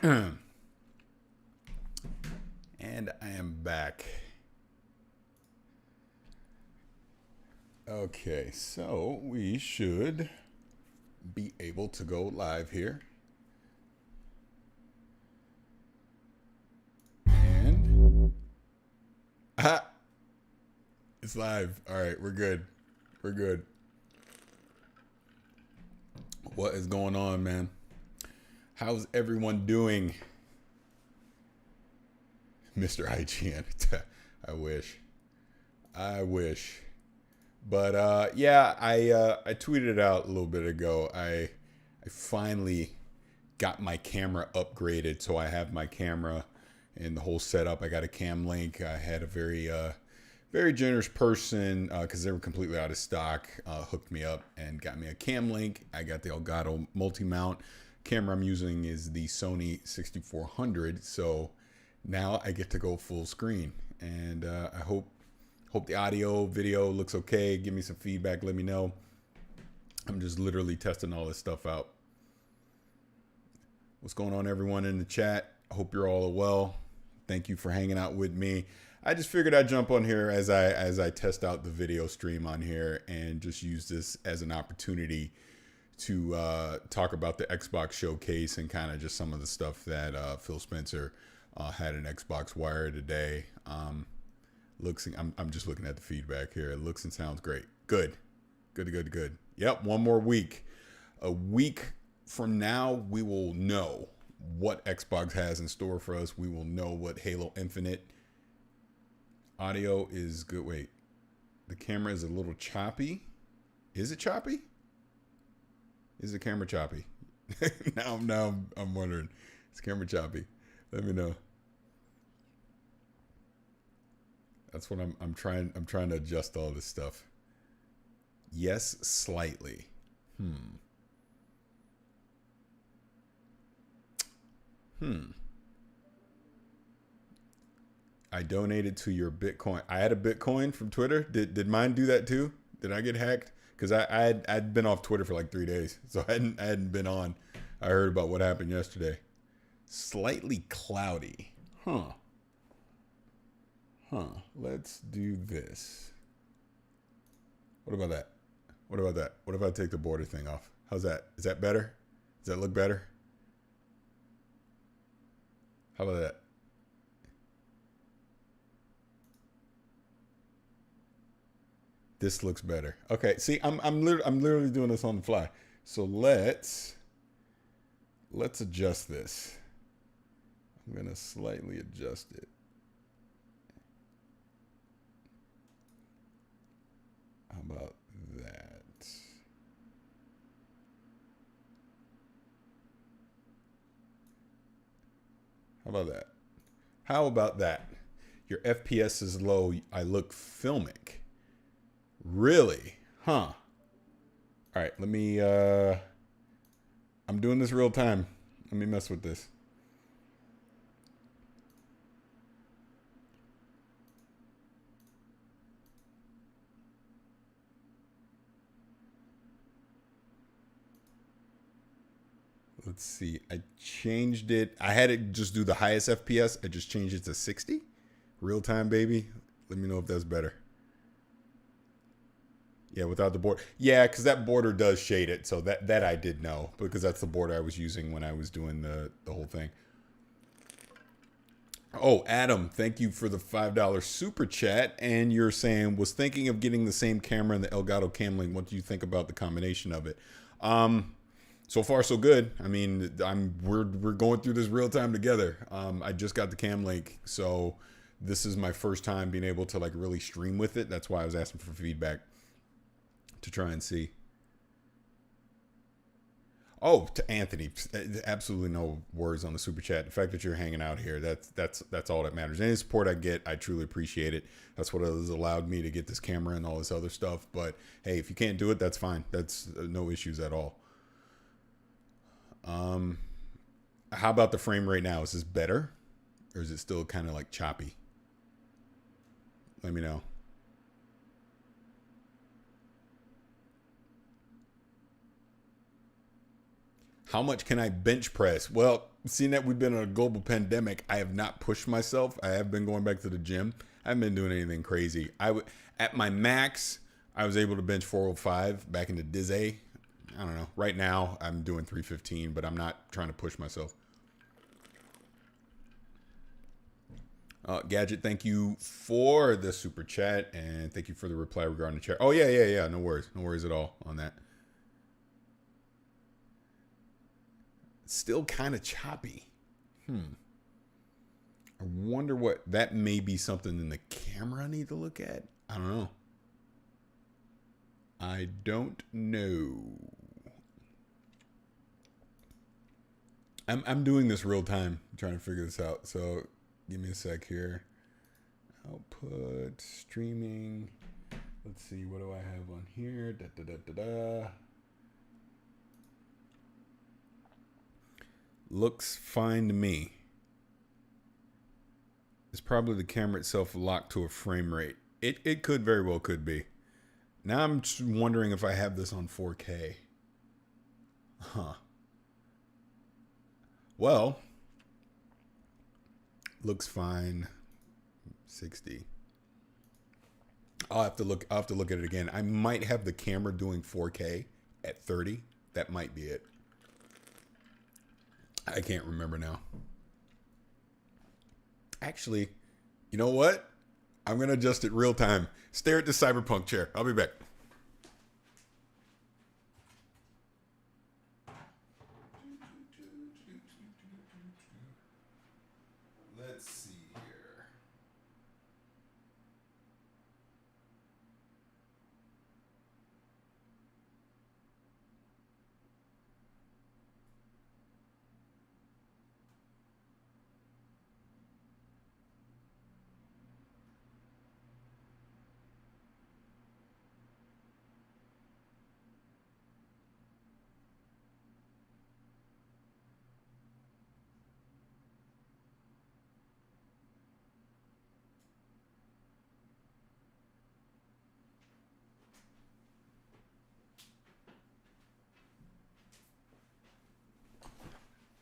And I am back. Okay, so we should be able to go live here. And it's live. All right, we're good. We're good. What is going on, man? How's everyone doing? Mr. IGN. I wish. I wish. But yeah, I tweeted it out a little bit ago. I finally got my camera upgraded, so I have my camera and the whole setup. I got a cam link. I had a very generous person because they were completely out of stock. Hooked me up and got me a cam link. I got the Elgato multi-mount. Camera I'm using is the Sony 6400. So now I get to go full screen, and I hope the audio video looks okay. Give me some feedback. Let me know. I'm just literally testing all this stuff out. What's going on, everyone in the chat? I hope you're all well. Thank you for hanging out with me. I just figured I'd jump on here as I test out the video stream on here and just use this as an opportunity to talk about the Xbox showcase and kind of just some of the stuff that Phil Spencer had an Xbox Wire today. I'm just looking at the feedback here. It looks and sounds great. Good. Yep, one more week. A week from now, we will know what Xbox has in store for us. We will know what Halo Infinite audio is good. Wait, the camera is a little choppy. Is it choppy? Is the camera choppy? now I'm wondering. Is the camera choppy? Let me know. That's what I'm trying to adjust all this stuff. Yes, slightly. I donated to your Bitcoin. I had a Bitcoin from Twitter. Did mine do that too? Did I get hacked? Because I'd been off Twitter for like 3 days, so I hadn't been on. I heard about what happened yesterday. Slightly cloudy. Let's do this. What about that? What if I take the border thing off? How's that? Is that better? Does that look better? How about that? This looks better. Okay, see, I'm literally doing this on the fly. So let's adjust this. I'm gonna slightly adjust it. How about that? How about that? How about that? Your FPS is low. I look filmic. Really? Huh. All right, let me I'm doing this real time. Let me mess with this. Let's see. I changed it. I had it just do the highest FPS. I just changed it to 60. Real time, baby. Let me know if that's better. Yeah, without the border. Yeah, because that border does shade it. So that I did know, because that's the border I was using when I was doing the whole thing. Oh, Adam, thank you for the $5 super chat. And you're saying, was thinking of getting the same camera and the Elgato Cam Link. What do you think about the combination of it? So far, so good. I mean, we're going through this real time together. I just got the Cam Link, so this is my first time being able to like really stream with it. That's why I was asking for feedback to try and see. Oh, to Anthony, absolutely no words on the super chat. The fact that you're hanging out here, that's all that matters. Any support I get, I truly appreciate it. That's what has allowed me to get this camera and all this other stuff. But hey, if you can't do it, that's fine. That's no issues at all. How about the frame rate now? Is this better, or is it still kind of like choppy? Let me know. How much can I bench press? Well, seeing that we've been in a global pandemic, I have not pushed myself. I have been going back to the gym. I haven't been doing anything crazy. At my max, I was able to bench 405 back into Dizzy. I don't know. Right now, I'm doing 315, but I'm not trying to push myself. Gadget, thank you for the super chat, and thank you for the reply regarding the chair. Oh, yeah. No worries at all on that. Still kind of choppy. I wonder what, that may be something in the camera I need to look at. I don't know. I don't know. I'm doing this real time, trying to figure this out. So give me a sec here. Output, streaming. Let's see, what do I have on here? Looks fine to me. It's probably the camera itself locked to a frame rate. It could very well could be. Now I'm just wondering if I have this on 4K. Well, looks fine. 60. I'll have to look at it again. I might have the camera doing 4K at 30. That might be it. I can't remember now. Actually, you know what? I'm going to adjust it real time. Stare at the Cyberpunk chair. I'll be back. Let's see here.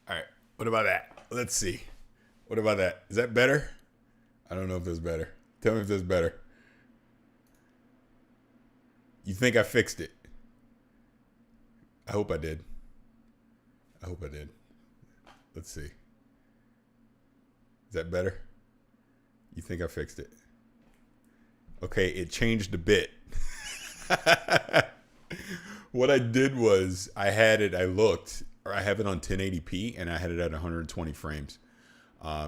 All right. What about that? Let's see. What about that? Is that better? I don't know if that's better. Tell me if that's better. You think I fixed it? I hope I did. Let's see. Is that better? You think I fixed it? Okay, it changed a bit. What I did was I have it on 1080p and I had it at 120 frames.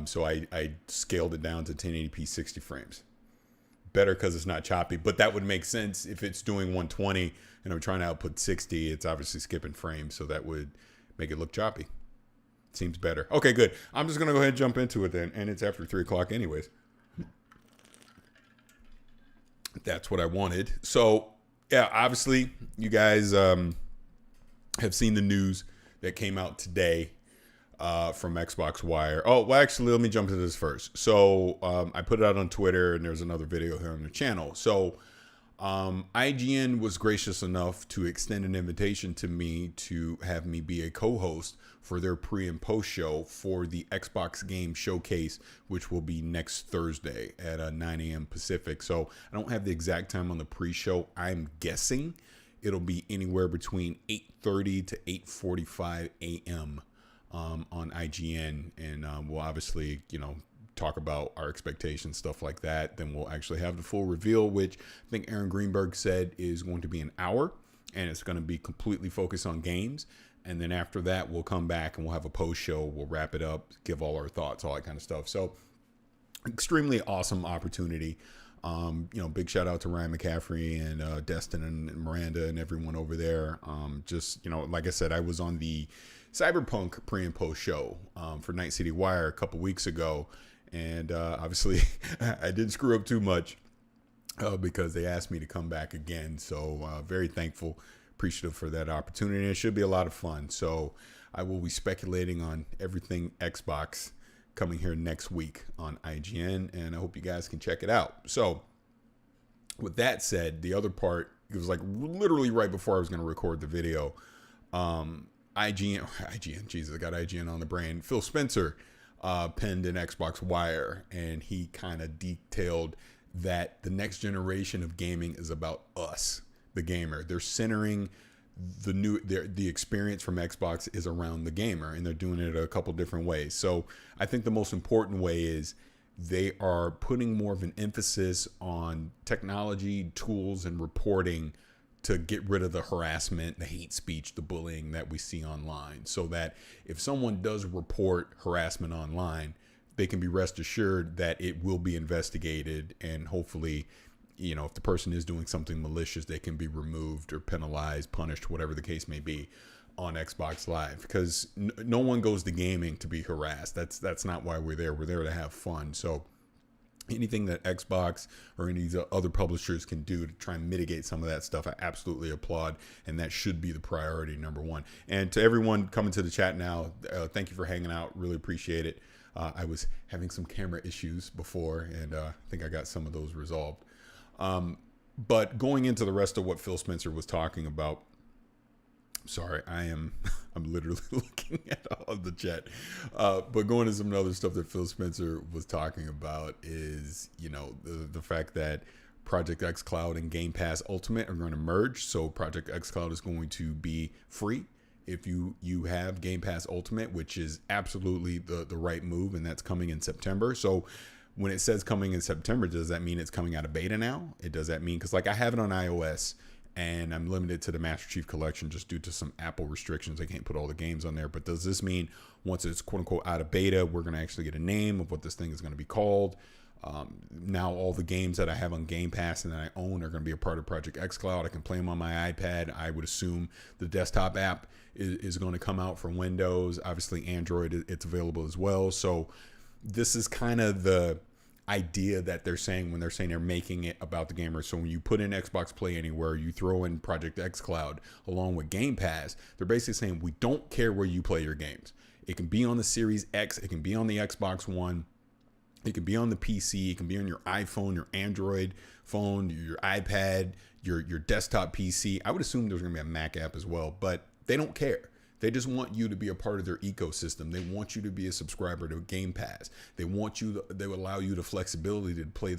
So I scaled it down to 1080p 60 frames. Better because it's not choppy, but that would make sense if it's doing 120 and I'm trying to output 60. It's obviously skipping frames, so that would make it look choppy. Seems better. Okay, good. I'm just gonna go ahead and jump into it then, and it's after 3 o'clock anyways. That's what I wanted. So yeah, obviously you guys have seen the news that came out today from Xbox Wire. Oh, well, actually, let me jump into this first. So I put it out on Twitter, and there's another video here on the channel. So IGN was gracious enough to extend an invitation to me to have me be a co-host for their pre and post show for the Xbox Game Showcase, which will be next Thursday at 9 a.m. Pacific. So I don't have the exact time on the pre-show. I'm guessing it'll be anywhere between 8:30 to 8:45 a.m. On IGN, and we'll obviously, talk about our expectations, stuff like that. Then we'll actually have the full reveal, which I think Aaron Greenberg said is going to be an hour, and it's going to be completely focused on games. And then after that, we'll come back and we'll have a post show. We'll wrap it up, give all our thoughts, all that kind of stuff. So extremely awesome opportunity. Big shout out to Ryan McCaffrey and Destin and Miranda and everyone over there. Like I said, I was on the Cyberpunk pre and post show for Night City Wire a couple weeks ago. And obviously I didn't screw up too much because they asked me to come back again. So very thankful, appreciative for that opportunity. And it should be a lot of fun. So I will be speculating on everything Xbox coming here next week on IGN. And I hope you guys can check it out. So with that said, the other part, it was like literally right before I was going to record the video. IGN, Jesus, I got IGN on the brain. Phil Spencer penned an Xbox Wire, and he kind of detailed that the next generation of gaming is about us, the gamer. They're centering the experience from Xbox is around the gamer, and they're doing it a couple different ways. So I think the most important way is they are putting more of an emphasis on technology, tools, and reporting to get rid of the harassment, the hate speech, the bullying that we see online, so that if someone does report harassment online, they can be rest assured that it will be investigated, and hopefully, if the person is doing something malicious, they can be removed or penalized, punished, whatever the case may be on Xbox Live, because no one goes to gaming to be harassed. That's not why we're there. We're there to have fun. So anything that Xbox or any of the other publishers can do to try and mitigate some of that stuff, I absolutely applaud, and that should be the priority number one. And to everyone coming to the chat now, thank you for hanging out. Really appreciate it. I was having some camera issues before, and I think I got some of those resolved. But going into the rest of what Phil Spencer was talking about, sorry, I'm literally looking at all of the chat. But going to some other stuff that Phil Spencer was talking about is, the fact that Project xCloud and Game Pass Ultimate are going to merge. So Project xCloud is going to be free if you have Game Pass Ultimate, which is absolutely the right move, and that's coming in September. So when it says coming in September, does that mean it's coming out of beta now? Does that mean, because like I have it on iOS, and I'm limited to the Master Chief Collection just due to some Apple restrictions. I can't put all the games on there. But does this mean once it's quote unquote out of beta, we're going to actually get a name of what this thing is going to be called? Now all the games that I have on Game Pass and that I own are going to be a part of Project xCloud. I can play them on my iPad. I would assume the desktop app is going to come out for Windows. Obviously Android, it's available as well. So this is kind of the idea that they're saying when they're saying they're making it about the gamers. So when you put in Xbox Play Anywhere, you throw in Project xCloud along with Game Pass, they're basically saying we don't care where you play your games. It can be on the Series X, it can be on the Xbox One, it can be on the PC, it can be on your iPhone, your Android phone, your iPad, your desktop PC. I would assume there's going to be a Mac app as well, but they don't care. They just want you to be a part of their ecosystem. They want you to be a subscriber to Game Pass. They will allow you the flexibility to play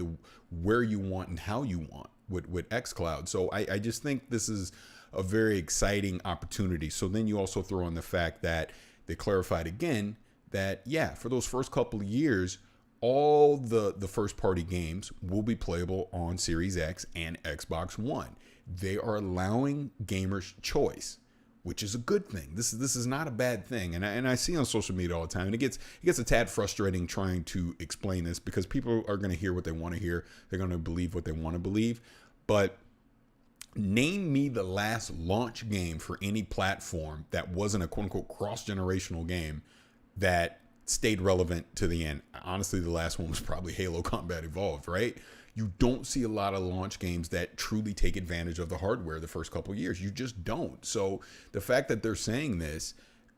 where you want and how you want with xCloud. So I just think this is a very exciting opportunity. So then you also throw in the fact that they clarified again that, yeah, for those first couple of years, all the first party games will be playable on Series X and Xbox One. They are allowing gamers choice, which is a good thing. This is not a bad thing. And I see on social media all the time, and it gets a tad frustrating trying to explain this, because people are going to hear what they want to hear. They're going to believe what they want to believe. But name me the last launch game for any platform that wasn't a quote unquote cross-generational game that stayed relevant to the end. Honestly, the last one was probably Halo Combat Evolved, right? You don't see a lot of launch games that truly take advantage of the hardware the first couple of years. You just don't. So the fact that they're saying this,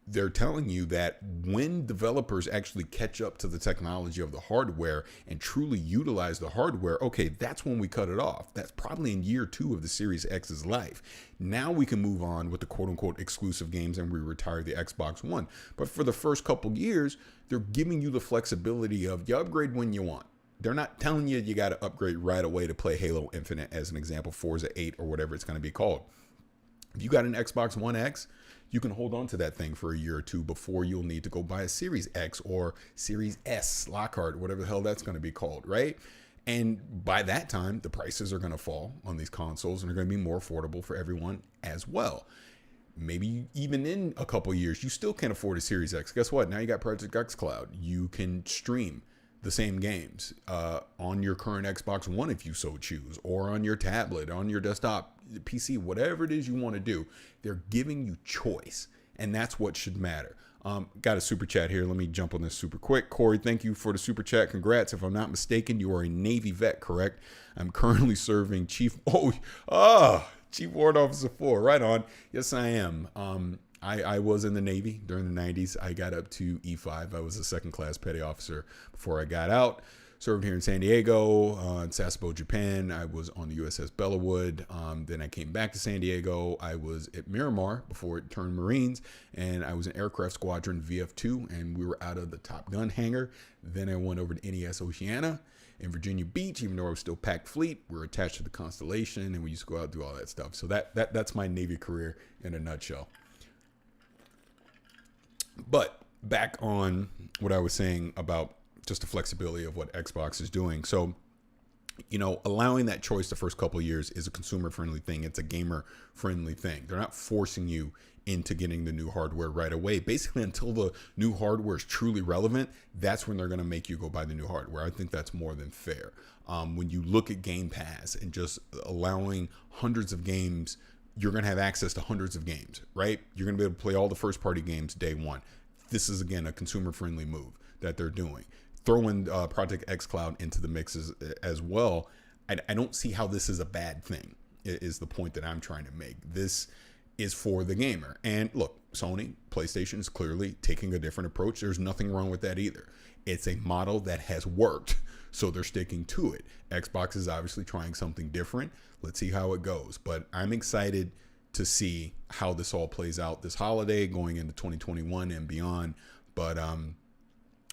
they're telling you that when developers actually catch up to the technology of the hardware and truly utilize the hardware, okay, that's when we cut it off. That's probably in year 2 of the Series X's life. Now we can move on with the quote unquote exclusive games and we retire the Xbox One. But for the first couple years, they're giving you the flexibility of you upgrade when you want. They're not telling you got to upgrade right away to play Halo Infinite, as an example, Forza 8 or whatever it's going to be called. If you got an Xbox One X, you can hold on to that thing for a year or two before you'll need to go buy a Series X or Series S, Lockhart, whatever the hell that's going to be called, right? And by that time, the prices are going to fall on these consoles and are going to be more affordable for everyone as well. Maybe even in a couple of years, you still can't afford a Series X. Guess what? Now you got Project xCloud. You can stream the same games on your current Xbox One if you so choose, or on your tablet, on your desktop, PC, whatever it is you want to do. They're giving you choice, and that's what should matter. Got a super chat here. Let me jump on this super quick. Corey, thank you for the super chat. Congrats. If I'm not mistaken, you are a Navy vet, correct? I'm currently serving Chief Warrant Officer 4. Right on. Yes, I am. I was in the Navy during the 90s. I got up to E5. I was a second class petty officer before I got out. served here in San Diego, in Sasebo, Japan. I was on the USS Bellawood. Then I came back to San Diego. I was at Miramar before it turned Marines, and I was in Aircraft Squadron VF2, and we were out of the Top Gun hangar. Then I went over to NES Oceana in Virginia Beach, even though I was still packed fleet. We were attached to the Constellation, and we used to go out and do all that stuff. So that's my Navy career in a nutshell. But back on what I was saying about just the flexibility of what Xbox is doing. So, allowing that choice the first couple of years is a consumer-friendly thing. It's a gamer-friendly thing. They're not forcing you into getting the new hardware right away. Basically, until the new hardware is truly relevant, that's when they're going to make you go buy the new hardware. I think that's more than fair. When you look at Game Pass and just allowing hundreds of games, you're going to have access to hundreds of games, right? You're going to be able to play all the first-party games day one. This is, again, a consumer-friendly move that they're doing. Throwing Project xCloud into the mix as well. I don't see how this is a bad thing, is the point that I'm trying to make. This is for the gamer. And look, Sony, PlayStation is clearly taking a different approach. There's nothing wrong with that either. It's a model that has worked, so they're sticking to it. Xbox is obviously trying something different. Let's see how it goes. But I'm excited to see how this all plays out this holiday, going into 2021 and beyond. But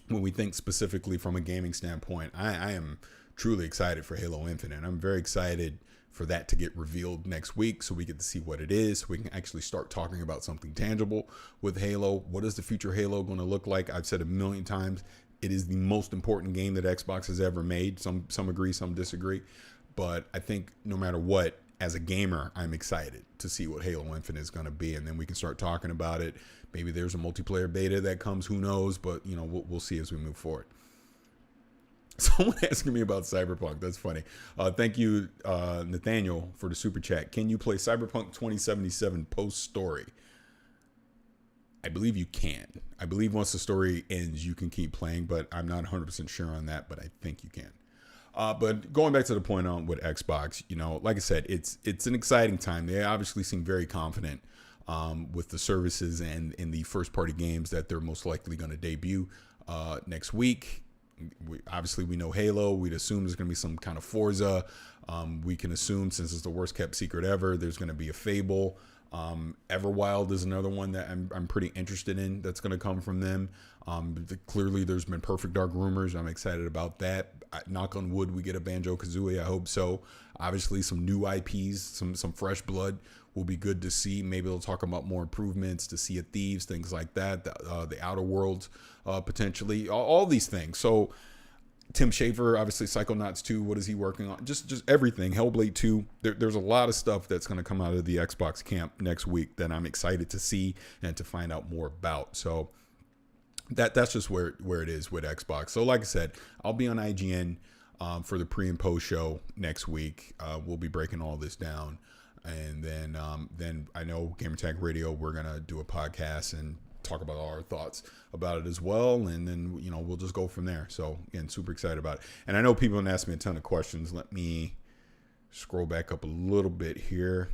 when we think specifically from a gaming standpoint, I am truly excited for Halo Infinite. I'm very excited for that to get revealed next week, so we get to see what it is. We can actually start talking about something tangible with Halo. What is the future Halo going to look like? I've said a million times, it is the most important game that Xbox has ever made. Some agree, some disagree. But I think no matter what, as a gamer, I'm excited to see what Halo Infinite is going to be, and then we can start talking about it. Maybe there's a multiplayer beta that comes, who knows, but we'll see as we move forward. Someone asking me about Cyberpunk. That's funny. Thank you, Nathaniel, for the super chat. Can you play Cyberpunk 2077 post-story? I believe you can. I believe once the story ends, you can keep playing, but I'm not 100% sure on that, but I think you can. But going back to the point on with Xbox, like I said, it's an exciting time. They obviously seem very confident with the services and in the first-party games that they're most likely going to debut next week. We know Halo. We'd assume there's going to be some kind of Forza. We can assume, since it's the worst-kept secret ever, there's going to be a Fable. Everwild is another one that I'm pretty interested in that's going to come from them. Clearly, there's been Perfect Dark rumors. I'm excited about that. Knock on wood, we get a Banjo-Kazooie. I hope so. Obviously, some new IPs, some fresh blood will be good to see. Maybe they'll talk about more improvements to Sea of Thieves, things like that. The Outer Worlds, potentially. All these things. So, Tim Schafer, obviously, Psychonauts 2, what is he working on? Just everything. Hellblade 2. There's a lot of stuff that's going to come out of the Xbox camp next week that I'm excited to see and to find out more about. So, that's just where it is with Xbox. So like I said, I'll be on IGN for the pre and post show next week. We'll be breaking all this down, and then I know Gamertag Radio, we're gonna do a podcast and talk about all our thoughts about it as well, and then we'll just go from there. So again, super excited about it. And I know people have asked me a ton of questions. Let me scroll back up a little bit here.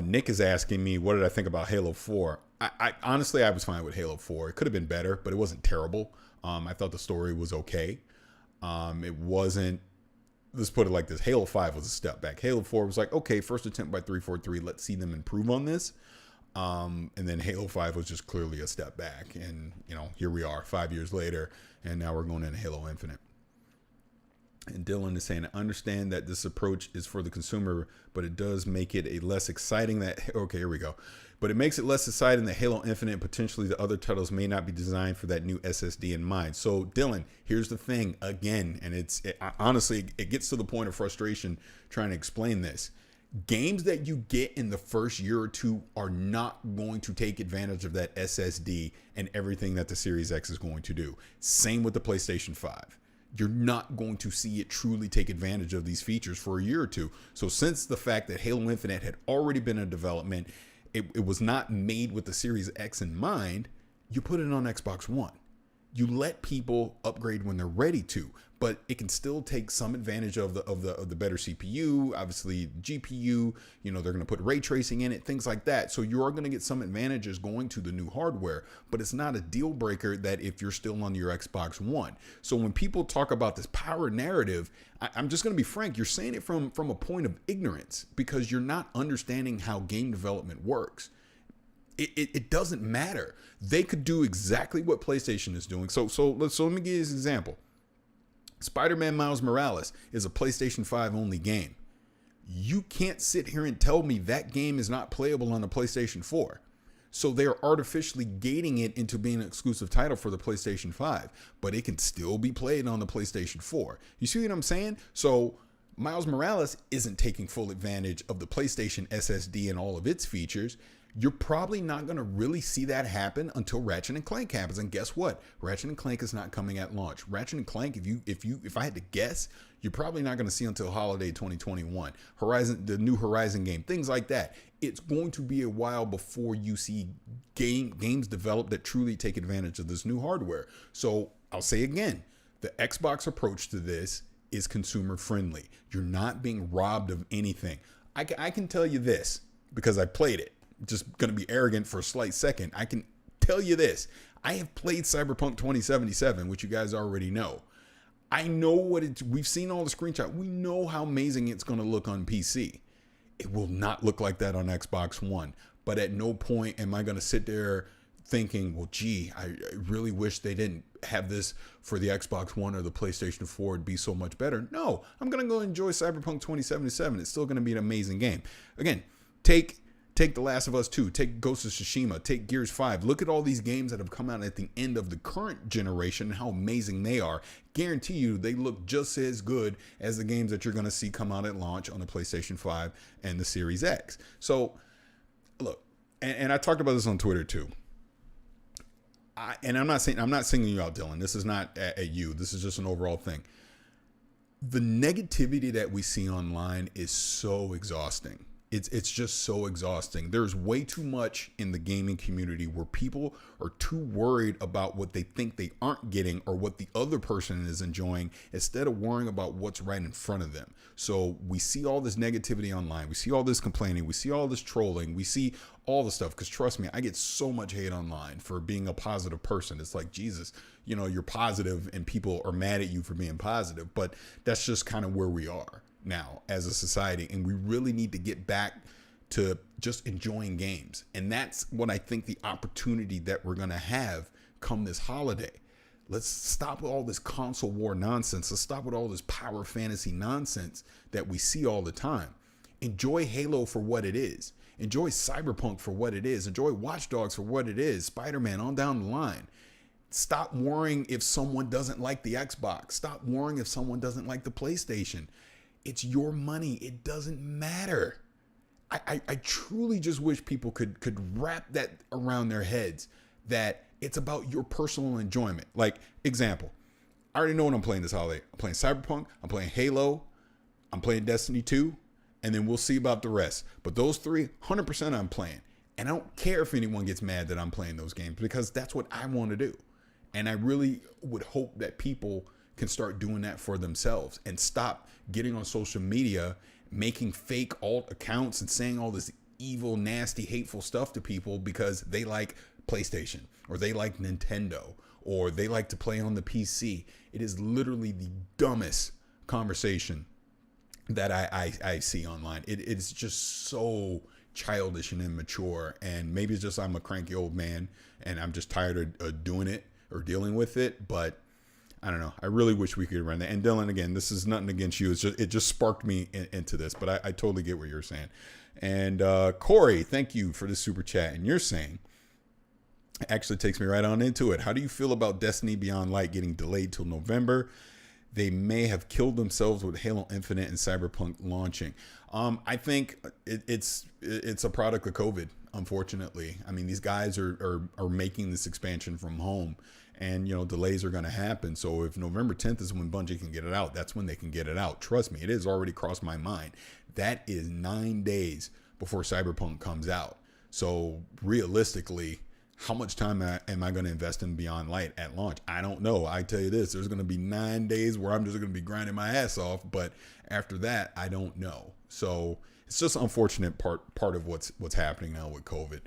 Nick is asking me, what did I think about Halo 4? I honestly, I was fine with Halo 4. It could have been better, but it wasn't terrible. I thought the story was okay. It wasn't, let's put it like this. Halo 5 was a step back. Halo 4 was like, okay, first attempt by 343. Let's see them improve on this. And then Halo 5 was just clearly a step back. And, here we are 5 years later, and now we're going into Halo Infinite. And Dylan is saying, I understand that this approach is for the consumer, but it does make it a less exciting okay, here we go. But it makes it less exciting that Halo Infinite and potentially the other titles may not be designed for that new SSD in mind. So Dylan, here's the thing again, and honestly, it gets to the point of frustration trying to explain this. Games that you get in the first year or two are not going to take advantage of that SSD and everything that the Series X is going to do. Same with the PlayStation 5. You're not going to see it truly take advantage of these features for a year or two. So since the fact that Halo Infinite had already been in development, it was not made with the Series X in mind, you put it on Xbox One. You let people upgrade when they're ready to. but it can still take some advantage of the better CPU, obviously GPU. You know, they're going to put ray tracing in it, things like that. So you are going to get some advantages going to the new hardware, but it's not a deal breaker that if you're still on your Xbox One. So when people talk about this power narrative, I'm just going to be frank. You're saying it from a point of ignorance because you're not understanding how game development works. It doesn't matter. They could do exactly what PlayStation is doing. So let me give you this example. Spider-Man Miles Morales is a PlayStation 5 only game. You can't sit here and tell me that game is not playable on the PlayStation 4. So they're artificially gating it into being an exclusive title for the PlayStation 5, but it can still be played on the PlayStation 4. You see what I'm saying? So Miles Morales isn't taking full advantage of the PlayStation SSD and all of its features. You're probably not going to really see that happen until Ratchet & Clank happens. And guess what? Ratchet & Clank is not coming at launch. Ratchet & Clank, if I had to guess, you're probably not going to see until holiday 2021. Horizon, the new Horizon game, things like that. It's going to be a while before you see games developed that truly take advantage of this new hardware. So I'll say again, the Xbox approach to this is consumer friendly. You're not being robbed of anything. I can tell you this because I played it. Just going to be arrogant for a slight second. I can tell you this. I have played Cyberpunk 2077, which you guys already know. I know we've seen all the screenshots. We know how amazing it's going to look on PC. It will not look like that on Xbox One. But at no point am I going to sit there thinking, well, gee, I really wish they didn't have this for the Xbox One or the PlayStation 4. It'd be so much better. No, I'm going to go enjoy Cyberpunk 2077. It's still going to be an amazing game. Again, take The Last of Us 2, take Ghost of Tsushima, take Gears 5. Look at all these games that have come out at the end of the current generation and how amazing they are. Guarantee you they look just as good as the games that you're going to see come out at launch on the PlayStation 5 and the Series X. So, look, and I talked about this on Twitter too. I'm not singling you out, Dylan. This is not at you. This is just an overall thing. The negativity that we see online is so exhausting. It's just so exhausting. There's way too much in the gaming community where people are too worried about what they think they aren't getting or what the other person is enjoying instead of worrying about what's right in front of them. So we see all this negativity online. We see all this complaining. We see all this trolling. We see all the stuff. Because trust me, I get so much hate online for being a positive person. It's like, Jesus, you know, you're positive and people are mad at you for being positive. But that's just kind of where we are now as a society, and we really need to get back to just enjoying games. And that's what I think the opportunity that we're going to have come this holiday. Let's stop with all this console war nonsense. Let's stop with all this power fantasy nonsense that we see all the time. Enjoy Halo for what it is. Enjoy Cyberpunk for what it is. Enjoy Watch Dogs for what it is. Spider-Man on down the line. Stop worrying if someone doesn't like the Xbox. Stop worrying if someone doesn't like the PlayStation. It's your money. It doesn't matter. I truly just wish people could wrap that around their heads, that it's about your personal enjoyment. Like, example, I already know what I'm playing this holiday. I'm playing Cyberpunk. I'm playing Halo. I'm playing Destiny 2. And then we'll see about the rest. But those three, 100% I'm playing. And I don't care if anyone gets mad that I'm playing those games because that's what I want to do. And I really would hope that people can start doing that for themselves and stop getting on social media, making fake alt accounts and saying all this evil, nasty, hateful stuff to people because they like PlayStation or they like Nintendo or they like to play on the PC. It is literally the dumbest conversation that I see online. It's just so childish and immature, and maybe it's just I'm a cranky old man and I'm just tired of doing it or dealing with it, but I don't know. I really wish we could run that. And Dylan, again, this is nothing against you. It just sparked me into this, but I totally get what you're saying. And Corey, thank you for the super chat. And you're saying, actually takes me right on into it. How do you feel about Destiny Beyond Light getting delayed till November? They may have killed themselves with Halo Infinite and Cyberpunk launching. I think it's a product of COVID, unfortunately. I mean, these guys are making this expansion from home. And, you know, delays are going to happen. So if November 10th is when Bungie can get it out, that's when they can get it out. Trust me, it has already crossed my mind. That is 9 days before Cyberpunk comes out. So realistically, How much time am I going to invest in Beyond Light at launch? I don't know. I tell you this, there's going to be 9 days where I'm just going to be grinding my ass off. But after that, I don't know. So it's just an unfortunate part of what's happening now with COVID.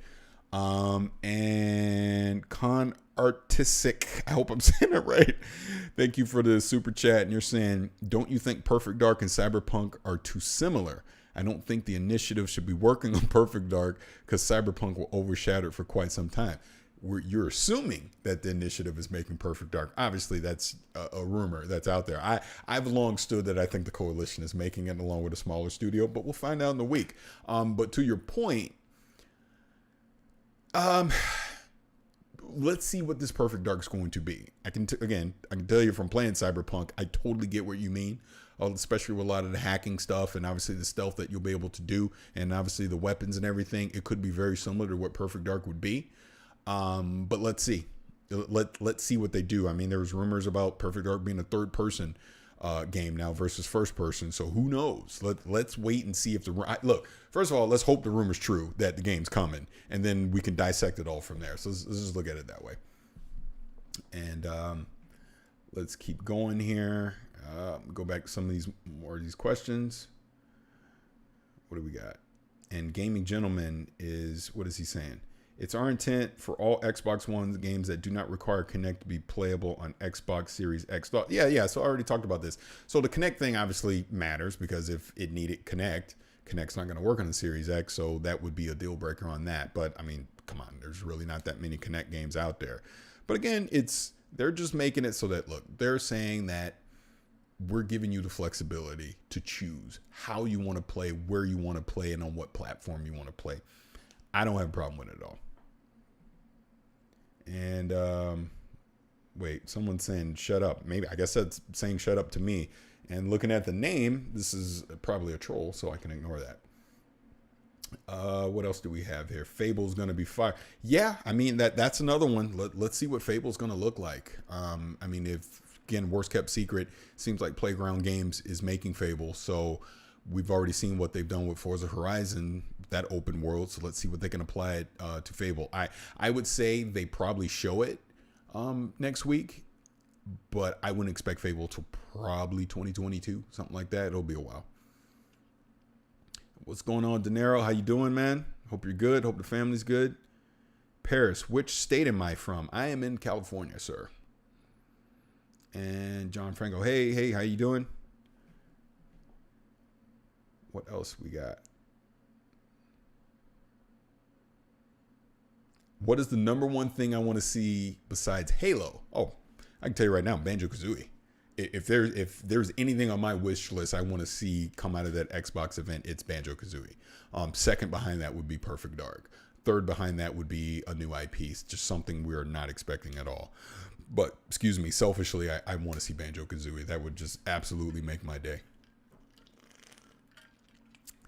And Con Artistic, I hope I'm saying it right. Thank you for the super chat. And you're saying, don't you think Perfect Dark and Cyberpunk are too similar? I don't think the initiative should be working on Perfect Dark because Cyberpunk will overshadow it for quite some time. You're assuming that the initiative is making Perfect Dark. Obviously, that's a rumor that's out there. I've long stood that I think the Coalition is making it along with a smaller studio, but we'll find out in the week. But to your point, let's see what this Perfect Dark is going to be. I can tell you from playing Cyberpunk, I totally get what you mean. Especially with a lot of the hacking stuff and obviously the stealth that you'll be able to do and obviously the weapons and everything. It could be very similar to what Perfect Dark would be. But let's see. Let's see what they do. I mean, there was rumors about Perfect Dark being a third person game now versus first person. So who knows? Let's wait and see if look, first of all, let's hope the rumor's true that the game's coming and then we can dissect it all from there. So let's just look at it that way. And let's keep going here. Go back to some of these more of these questions. What do we got? And Gaming Gentleman what is he saying? It's our intent for all Xbox One games that do not require Kinect to be playable on Xbox Series X. Yeah. So I already talked about this. So the Kinect thing obviously matters because if it needed Kinect's not going to work on the Series X. So that would be a deal breaker on that. But I mean, come on, there's really not that many Kinect games out there. But again, they're just making it so that, look, they're saying that we're giving you the flexibility to choose how you want to play, where you want to play, and on what platform you want to play. I don't have a problem with it at all. And wait, someone's saying shut up. Maybe, I guess that's saying shut up to me. And looking at the name, this is probably a troll, so I can ignore that. What else do we have here? Fable's going to be fire. Yeah, I mean, that's another one. Let's see what Fable's going to look like. I mean, again, worst kept secret, seems like Playground Games is making Fable. So we've already seen what they've done with Forza Horizon, that open world. So let's see what they can apply it to Fable. I would say they probably show it next week, but I wouldn't expect Fable to probably 2022, something like that. It'll be a while. What's going on, De Niro? How you doing, man? Hope you're good. Hope the family's good. Paris, which state am I from? I am in California, sir. And John Franco, hey, how you doing? What else we got? What is the number one thing I want to see besides Halo? Oh, I can tell you right now, Banjo-Kazooie. If there's anything on my wish list I want to see come out of that Xbox event, it's Banjo-Kazooie. Second behind that would be Perfect Dark. Third behind that would be a new IP. It's just something we're not expecting at all. But, excuse me, selfishly, I want to see Banjo-Kazooie. That would just absolutely make my day.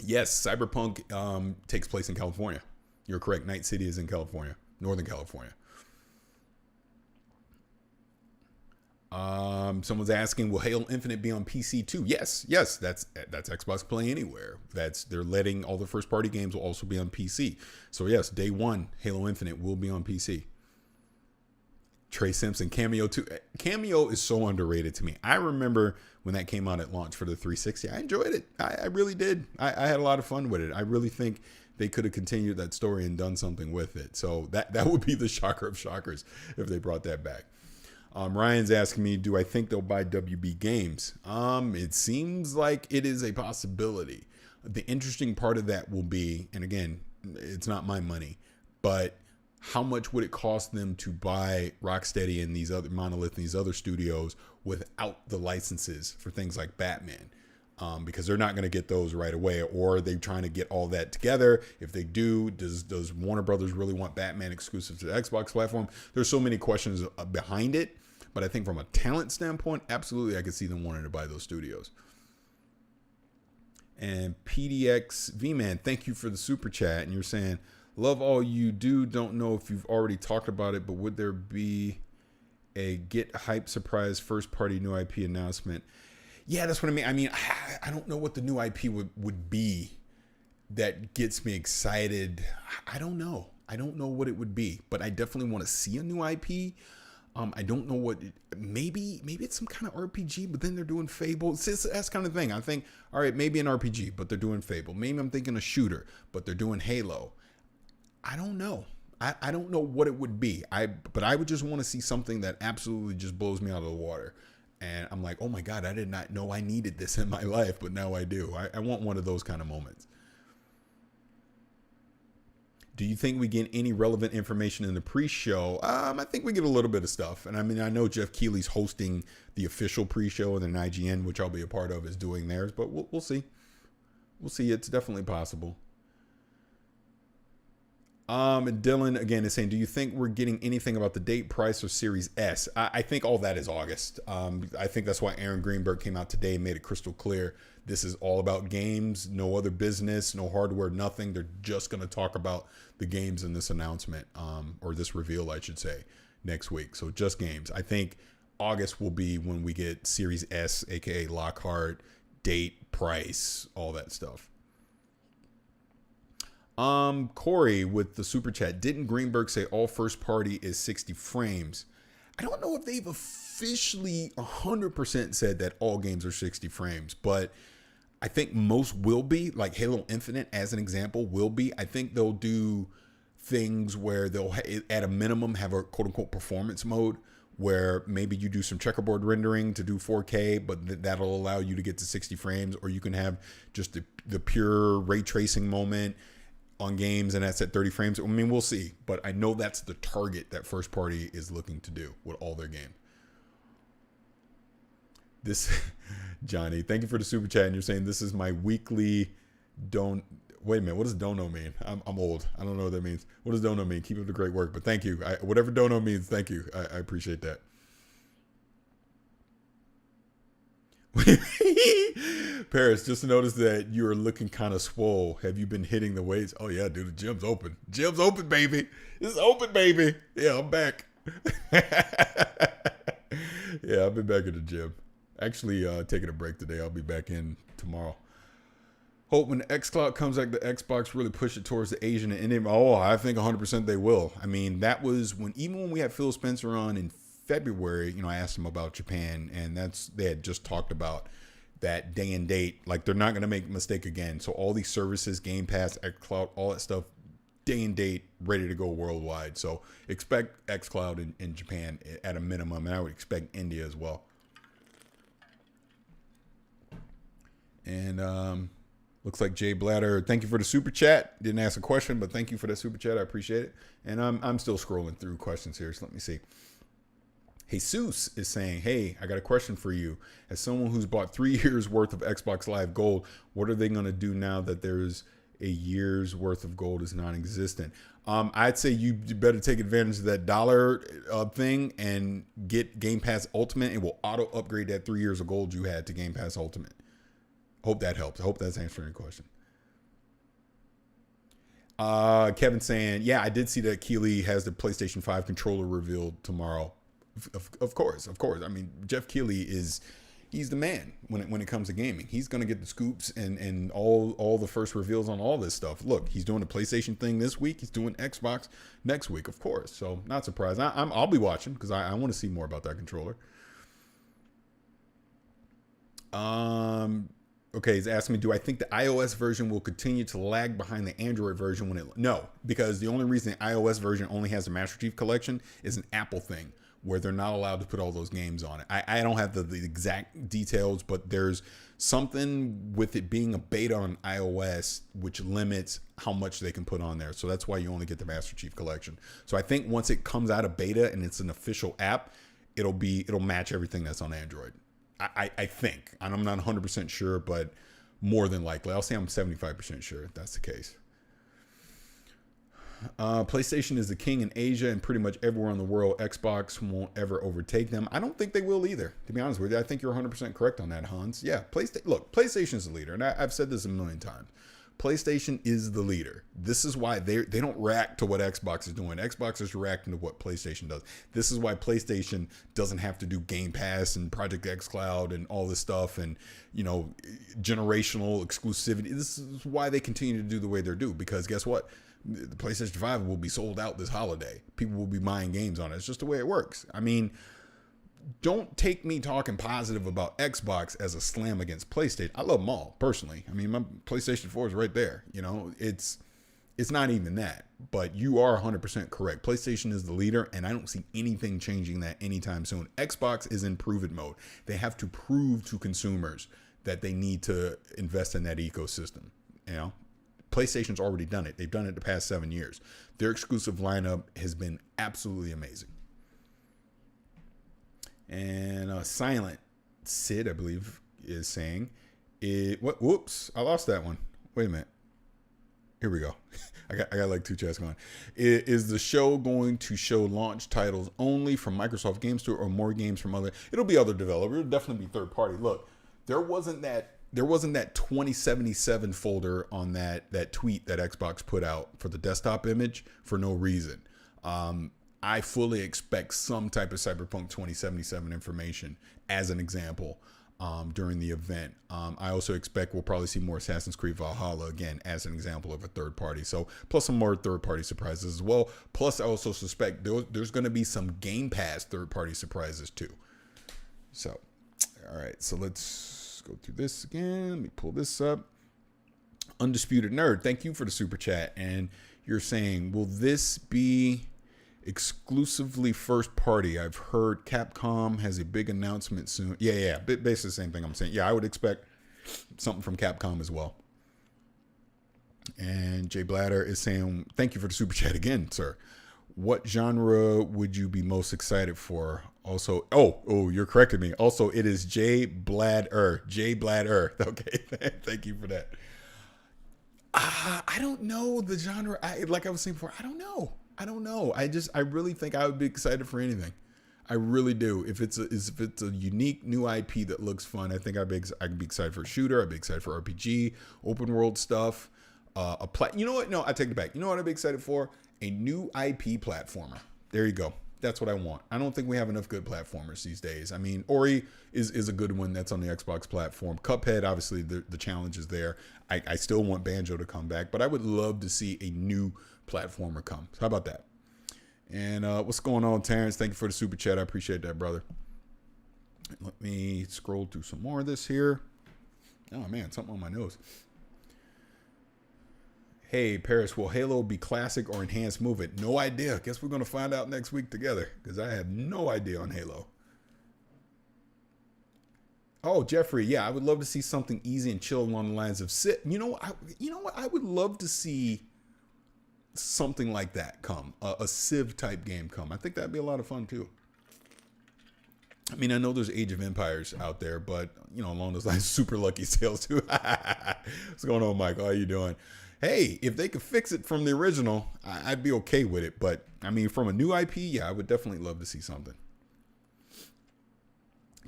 Yes, Cyberpunk takes place in California. You're correct. Night City is in California, Northern California. Someone's asking, will Halo Infinite be on PC too? Yes, that's Xbox Play Anywhere. They're letting all the first party games will also be on PC. So yes, day one, Halo Infinite will be on PC. Trey Simpson, Cameo 2. Cameo is so underrated to me. I remember when that came out at launch for the 360. I enjoyed it. I really did. I had a lot of fun with it. I really think they could have continued that story and done something with it. So that would be the shocker of shockers if they brought that back. Ryan's asking me, do I think they'll buy WB Games? It seems like it is a possibility. The interesting part of that will be, and again, it's not my money, but how much would it cost them to buy Rocksteady and these other Monolith and these other studios without the licenses for things like Batman? Because they're not going to get those right away, or are they trying to get all that together? If they do, does Warner Brothers really want Batman exclusive to the Xbox platform? There's so many questions behind it, but I think from a talent standpoint, absolutely, I could see them wanting to buy those studios. And PDX V-Man, thank you for the super chat. And you're saying, love all you do. Don't know if you've already talked about it, but would there be a get hype surprise first party new IP announcement? Yeah, that's what I mean. I don't know what the new IP would be that gets me excited. I don't know. I don't know what it would be, but I definitely want to see a new IP. I don't know what. Maybe it's some kind of RPG, but then they're doing Fable. It's that kind of thing. I think, all right, maybe an RPG, but they're doing Fable. Maybe I'm thinking a shooter, but they're doing Halo. I don't know. I don't know what it would be. But I would just want to see something that absolutely just blows me out of the water. And I'm like, oh my God, I did not know I needed this in my life, but now I do. I want one of those kind of moments. Do you think we get any relevant information in the pre-show? I think we get a little bit of stuff. And I mean, I know Jeff Keighley's hosting the official pre-show, and then IGN, which I'll be a part of, is doing theirs. But we'll see. We'll see. It's definitely possible. And Dylan, again, is saying, do you think we're getting anything about the date, price, or Series S? I think all that is August. I think that's why Aaron Greenberg came out today and made it crystal clear. This is all about games, no other business, no hardware, nothing. They're just going to talk about the games in this announcement, or this reveal, I should say, next week. So just games. I think August will be when we get Series S, aka Lockhart, date, price, all that stuff. Corey with the super chat. Didn't Greenberg say all first party is 60 frames? I don't know if they've officially 100% said that all games are 60 frames, but I think most will be, like Halo Infinite as an example will be. I think they'll do things where they'll at a minimum have a quote unquote performance mode where maybe you do some checkerboard rendering to do 4K, but that'll allow you to get to 60 frames, or you can have just the pure ray tracing moment on games, and that's at 30 frames. I mean, we'll see, but I know that's the target that first party is looking to do with all their games. This, Johnny, thank you for the super chat. And you're saying this is my weekly wait a minute, what does dono mean? I'm old. I don't know what that means. What does dono mean? Keep up the great work, but thank you. Whatever dono means, thank you. I appreciate that. Paris, just noticed that you are looking kind of swole. Have you been hitting the weights? Oh yeah, dude, the gym's open. Gym's open, baby. It's open, baby. Yeah, I'm back. Yeah, I've been back at the gym. Actually, taking a break today. I'll be back in tomorrow. Hope when the xCloud comes back, the Xbox really push it towards the Asian and Indian. Oh, I think 100% they will. I mean, that was even when we had Phil Spencer on in February, I asked him about Japan, and they had just talked about that day and date. Like, they're not going to make a mistake again. So all these services, Game Pass, xCloud, all that stuff, day and date, ready to go worldwide. So expect xCloud in Japan at a minimum, and I would expect India as well. And looks like Jay Blatter, thank you for the super chat. Didn't ask a question, but thank you for that super chat. I appreciate it. And I'm still scrolling through questions here, so let me see. Jesus is saying, hey, I got a question for you. As someone who's bought 3 years worth of Xbox Live Gold, what are they going to do now that there's a year's worth of gold is non-existent? I'd say you better take advantage of that dollar thing and get Game Pass Ultimate. It will auto upgrade that 3 years of gold you had to Game Pass Ultimate. Hope that helps. I hope that's answering your question. Kevin saying, yeah, I did see that Keighley has the PlayStation 5 controller revealed tomorrow. Of course. I mean, Jeff Keighley he's the man when it comes to gaming. He's going to get the scoops and all the first reveals on all this stuff. Look, he's doing the PlayStation thing this week. He's doing Xbox next week, of course. So not surprised. I'll be watching because I want to see more about that controller. Okay, he's asking me, do I think the iOS version will continue to lag behind the Android version No, because the only reason the iOS version only has the Master Chief Collection is an Apple thing where they're not allowed to put all those games on it. I don't have the exact details, but there's something with it being a beta on iOS which limits how much they can put on there. So that's why you only get the Master Chief Collection. So I think once it comes out of beta and it's an official app, it'll match everything that's on Android. I think, and I'm not 100% sure, but more than likely, I'll say I'm 75% sure if that's the case. PlayStation is the king in Asia and pretty much everywhere in the world. Xbox won't ever overtake them. I don't think they will either, to be honest with you. I think you're 100% correct on that, Hans. Yeah, PlayStation is the leader, and I've said this a million times. PlayStation is the leader. This is why they don't react to what Xbox is doing. Xbox is reacting to what PlayStation does. This is why PlayStation doesn't have to do Game Pass and Project X Cloud and all this stuff and, generational exclusivity. This is why they continue to do the way they do, because guess what? The PlayStation 5 will be sold out this holiday. People will be buying games on it. It's just the way it works. I mean, don't take me talking positive about Xbox as a slam against PlayStation. I love them all personally. I mean, my PlayStation 4 is right there. You know, it's not even that. But you are 100% correct. PlayStation is the leader, and I don't see anything changing that anytime soon. Xbox is in prove it mode. They have to prove to consumers that they need to invest in that ecosystem. You know, PlayStation's already done it. They've done it the past 7 years. Their exclusive lineup has been absolutely amazing. And Silent Sid, I believe, is saying, whoops, I lost that one. Wait a minute. Here we go. I got like two chats going. Is the show going to show launch titles only from Microsoft Game Store or more games from other? It'll be other developers. It'll definitely be third party. Look, there wasn't that 2077 folder on that tweet that Xbox put out for the desktop image for no reason. I fully expect some type of Cyberpunk 2077 information as an example during the event. I also expect we'll probably see more Assassin's Creed Valhalla again as an example of a third party. So plus some more third party surprises as well. Plus I also suspect there's going to be some Game Pass third party surprises too. So, all right. So let's go through this again. Let me pull this up. Undisputed Nerd, thank you for the super chat. And you're saying, will this be exclusively first party? I've heard Capcom has a big announcement soon. Yeah. Basically the same thing I'm saying. Yeah, I would expect something from Capcom as well. And Jay Blatter is saying, thank you for the super chat again, sir. What genre would you be most excited for? Also, you're correcting me. Also, it is Jay Bladder. Okay, thank you for that. I don't know the genre. Like I was saying before, I don't know. I really think I would be excited for anything. I really do. If it's a unique new IP that looks fun, I think I'd be excited for a shooter. I'd be excited for RPG, open world stuff. You know what? No, I take it back. You know what I'd be excited for? A new IP platformer. There you go. That's what I want. I don't think we have enough good platformers these days. I mean, Ori is a good one that's on the Xbox platform. Cuphead, obviously, the challenge is there. I still want Banjo to come back, but I would love to see a new platformer come. How about that? And what's going on, Terrence? Thank you for the super chat. I appreciate that, brother. Let me scroll through some more of this here. Oh, man, something on my nose. Hey, Paris, will Halo be classic or enhanced movement? No idea. Guess we're going to find out next week together because I have no idea on Halo. Oh, Jeffrey, yeah, I would love to see something easy and chill along the lines of Sit. You know what? I would love to see something like that come, a Civ type game come. I think that'd be a lot of fun too. I mean, I know there's Age of Empires out there, but along those lines, Super Lucky Sales too. What's going on, Mike? How are you doing? Hey, if they could fix it from the original, I'd be okay with it. But I mean, from a new IP, yeah, I would definitely love to see something.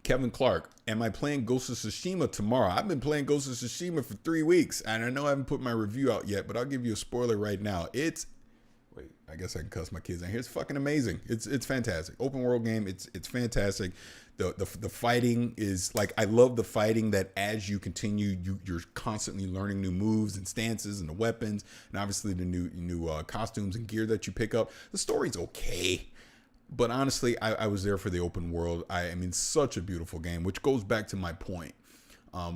Kevin Clark, am I playing Ghost of Tsushima tomorrow? I've been playing Ghost of Tsushima for 3 weeks, and I know I haven't put my review out yet, but I'll give you a spoiler right now. Wait, I guess I can cuss my kids in here. It's fucking amazing. It's fantastic. Open world game. It's fantastic. The fighting is like, I love the fighting that as you continue, you're constantly learning new moves and stances and the weapons, and obviously the new costumes and gear that you pick up. The story's okay. But honestly, I was there for the open world. I mean, such a beautiful game, which goes back to my point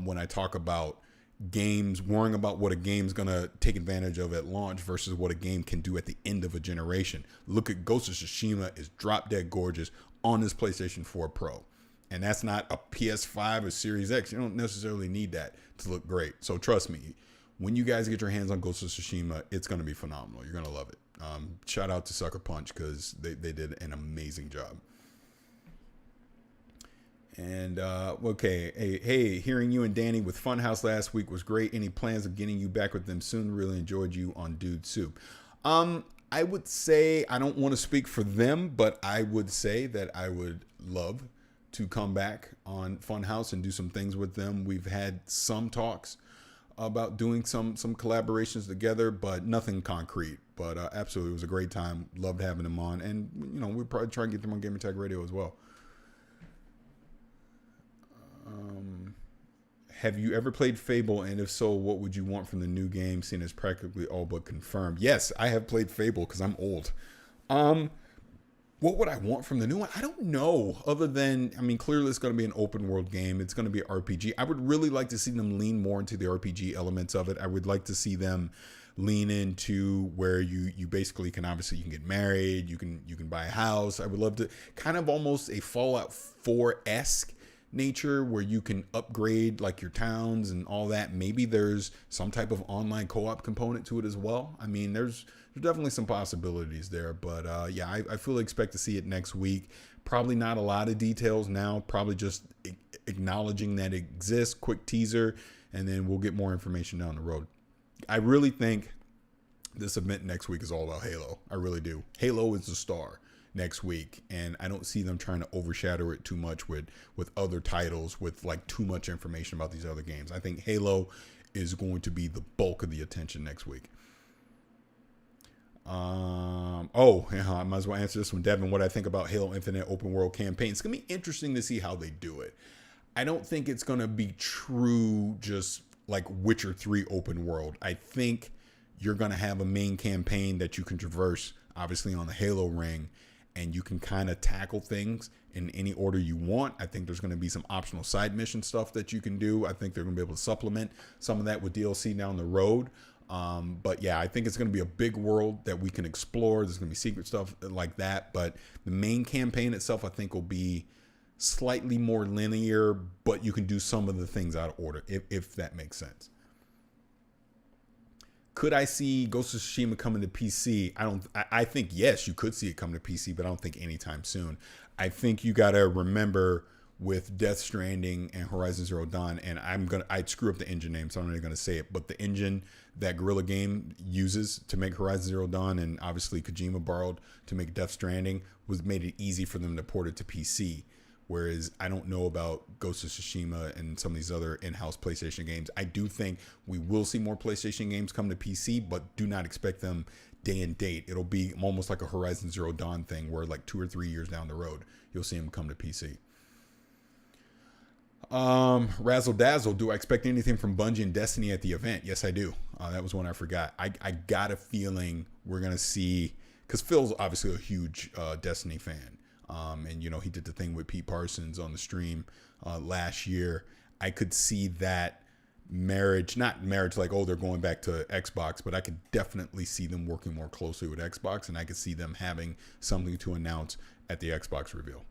when I talk about games, worrying about what a game's going to take advantage of at launch versus what a game can do at the end of a generation. Look at Ghost of Tsushima is drop dead gorgeous on this PlayStation 4 Pro. And that's not a PS5 or Series X. You don't necessarily need that to look great. So trust me, when you guys get your hands on Ghost of Tsushima, it's going to be phenomenal. You're going to love it. Shout out to Sucker Punch because they did an amazing job. And okay, hey, hearing you and Danny with Funhouse last week was great. Any plans of getting you back with them soon? Really enjoyed you on Dude Soup. I would say, I don't want to speak for them, but I would say that I would love to come back on Funhouse and do some things with them. We've had some talks about doing some collaborations together, but nothing concrete. But absolutely, it was a great time. Loved having them on, and we'll probably try and get them on Gamertag Radio as well. Have you ever played Fable? And if so, what would you want from the new game, seeing as practically all but confirmed? Yes, I have played Fable because I'm old. What would I want from the new one? I don't know. Other than, I mean, clearly it's going to be an open world game. It's going to be an RPG. I would really like to see them lean more into the RPG elements of it. I would like to see them lean into where you basically can, obviously you can get married, you can buy a house. I would love to kind of almost a Fallout 4-esque nature where you can upgrade like your towns and all that. Maybe there's some type of online co-op component to it as well. I mean, there's definitely some possibilities there, but yeah, I fully expect to see it next week. Probably not a lot of details now, probably just acknowledging that it exists, quick teaser, and then we'll get more information down the road. I really think this event next week is all about Halo. I really do. Halo is the star next week, and I don't see them trying to overshadow it too much with other titles with like too much information about these other games. I think Halo is going to be the bulk of the attention next week. Yeah, I might as well answer this one, Devin. What I think about Halo Infinite open world campaign. It's gonna be interesting to see how they do it. I don't think it's gonna be true just like Witcher 3 open world. I think you're gonna have a main campaign that you can traverse, obviously on the Halo ring, and you can kind of tackle things in any order you want. I think there's going to be some optional side mission stuff that you can do. I think they're going to be able to supplement some of that with DLC down the road. But yeah, I think it's going to be a big world that we can explore. There's going to be secret stuff like that. But the main campaign itself, I think, will be slightly more linear, but you can do some of the things out of order, if that makes sense. Could I see Ghost of Tsushima coming to PC? I think yes, you could see it come to PC, but I don't think anytime soon. I think you got to remember with Death Stranding and Horizon Zero Dawn, and I'd screw up the engine name, so I'm not even going to say it, but the engine that Guerrilla Game uses to make Horizon Zero Dawn, and obviously Kojima borrowed to make Death Stranding, made it easy for them to port it to PC. Whereas I don't know about Ghost of Tsushima and some of these other in-house PlayStation games. I do think we will see more PlayStation games come to PC, but do not expect them day and date. It'll be almost like a Horizon Zero Dawn thing where like 2 or 3 years down the road, you'll see them come to PC. Razzle Dazzle, do I expect anything from Bungie and Destiny at the event? Yes, I do. That was one I forgot. I got a feeling we're going to see, because Phil's obviously a huge Destiny fan. And, you know, he did the thing with Pete Parsons on the stream last year. I could see that not marriage like, oh, they're going back to Xbox, but I could definitely see them working more closely with Xbox, and I could see them having something to announce at the Xbox reveal.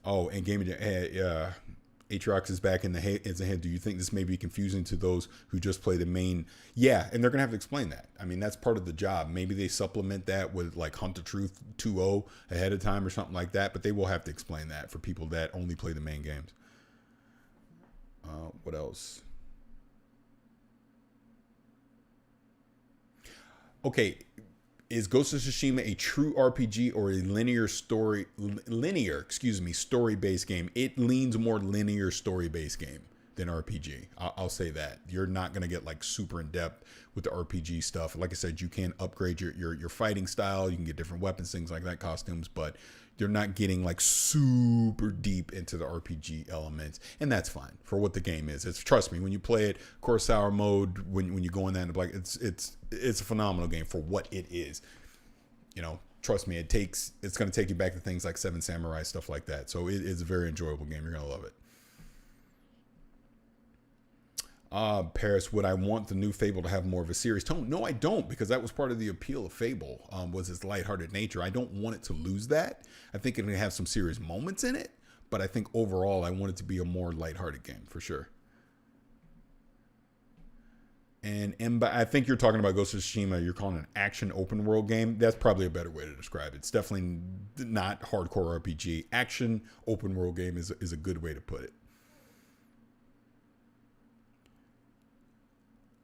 Oh, and Gaming Atriox is back in the head. Do you think this may be confusing to those who just play the main? Yeah, and they're going to have to explain that. I mean, that's part of the job. Maybe they supplement that with like Hunt the Truth 2.0 ahead of time or something like that, but they will have to explain that for people that only play the main games. What else? Okay. Is Ghost of Tsushima a true RPG or a story-based game? It leans more linear story-based game than RPG. I'll say that. You're not going to get like super in-depth with the RPG stuff. Like I said, you can upgrade your fighting style. You can get different weapons, things like that, costumes, but you're not getting like super deep into the RPG elements, and that's fine for what the game is. Trust me, when you play it, Kurosawa mode, when you go in there and like it's a phenomenal game for what it is. You know, trust me, it's going to take you back to things like Seven Samurai, stuff like that. So it is a very enjoyable game. You're going to love it. Paris, would I want the new Fable to have more of a serious tone? No, I don't, because that was part of the appeal of Fable, was its lighthearted nature. I don't want it to lose that. I think it can have some serious moments in it, but I think overall I want it to be a more lighthearted game for sure. And I think you're talking about Ghost of Tsushima. You're calling it an action open world game. That's probably a better way to describe it. It's definitely not hardcore RPG. Action open world game is a good way to put it.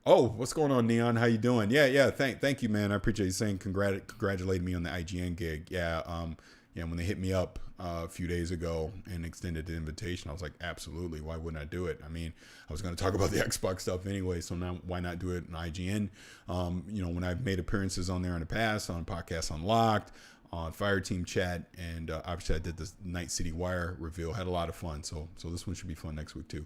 Oh, what's going on, Neon? How you doing? Yeah. Thank you, man. I appreciate you saying congratulating me on the IGN gig. Yeah, when they hit me up a few days ago and extended the invitation, I was like, absolutely. Why wouldn't I do it? I mean, I was going to talk about the Xbox stuff anyway, so now why not do it in IGN? When I've made appearances on there in the past, on Podcast Unlocked, on Fire Team chat, and obviously I did this Night City Wire reveal. Had a lot of fun, so this one should be fun next week too.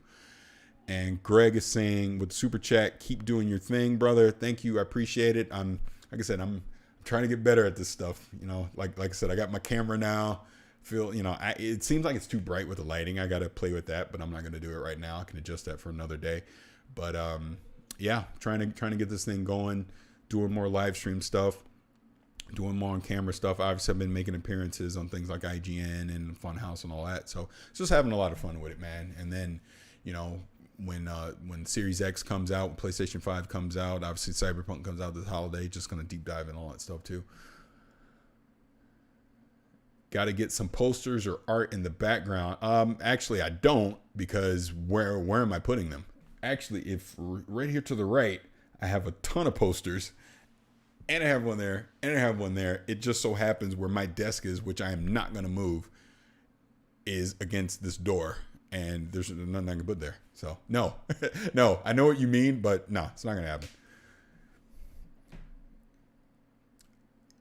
And Greg is saying with super chat, keep doing your thing, brother. Thank you, I appreciate it. Like I said, I'm trying to get better at this stuff. You know, like I said, I got my camera now. It seems like it's too bright with the lighting. I got to play with that, but I'm not going to do it right now. I can adjust that for another day. But yeah, trying to get this thing going, doing more live stream stuff, doing more on camera stuff. Obviously, I've been making appearances on things like IGN and Funhouse and all that. So just having a lot of fun with it, man. And then, you know, when Series X comes out, when PlayStation 5 comes out, obviously Cyberpunk comes out this holiday, just going to deep dive in all that stuff too. Got to get some posters or art in the background. Actually, I don't, because where am I putting them? Actually, if right here to the right, I have a ton of posters, and I have one there, and I have one there. It just so happens where my desk is, which I am not going to move, is against this door, and there's nothing I can put there. So no, no, I know what you mean, but no, it's not going to happen.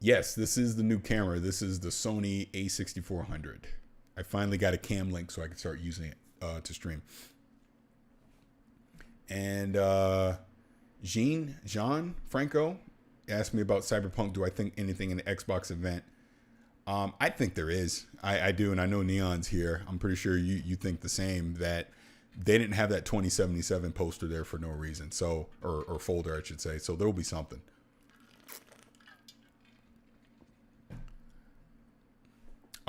Yes, this is the new camera. This is the Sony A6400. I finally got a cam link so I can start using it to stream. And Jean Franco asked me about Cyberpunk. Do I think anything in the Xbox event? I think there is. I do, and I know Neon's here. I'm pretty sure you think the same, that they didn't have that 2077 poster there for no reason. So, or folder, I should say. So there will be something.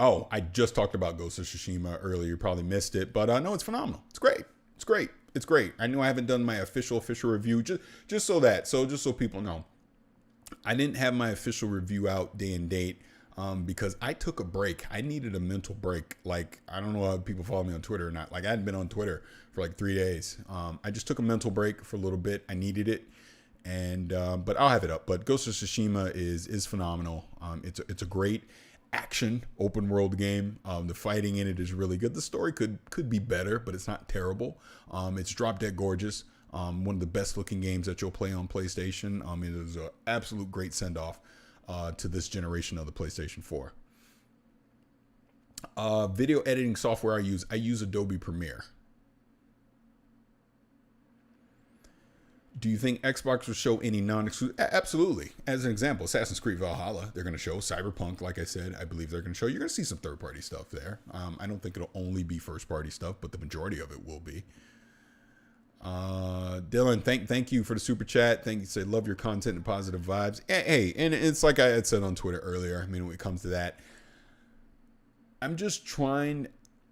Oh, I just talked about Ghost of Tsushima earlier. You probably missed it, but no, it's phenomenal. It's great. It's great. It's great. I know I haven't done my official review, just so people know. I didn't have my official review out day and date because I took a break. I needed a mental break. Like, I don't know how people follow me on Twitter or not. Like, I hadn't been on Twitter for like 3 days. I just took a mental break for a little bit. I needed it. And but I'll have it up. But Ghost of Tsushima is phenomenal. It's a great action open world game. The fighting in it is really good. The story could be better, but it's not terrible. It's drop dead gorgeous. One of the best looking games that you'll play on PlayStation. It is an absolute great send off to this generation of the PlayStation 4. Video editing software I use Adobe Premiere. Do you think Xbox will show any non-exclusive? Absolutely. As an example, Assassin's Creed Valhalla, they're going to show. Cyberpunk, like I said, I believe they're going to show. You're going to see some third-party stuff there. I don't think it'll only be first-party stuff, but the majority of it will be. Dylan, thank you for the super chat. Thank you. Say love your content and positive vibes. Hey, and it's like I had said on Twitter earlier. I mean, when it comes to that, I'm just trying.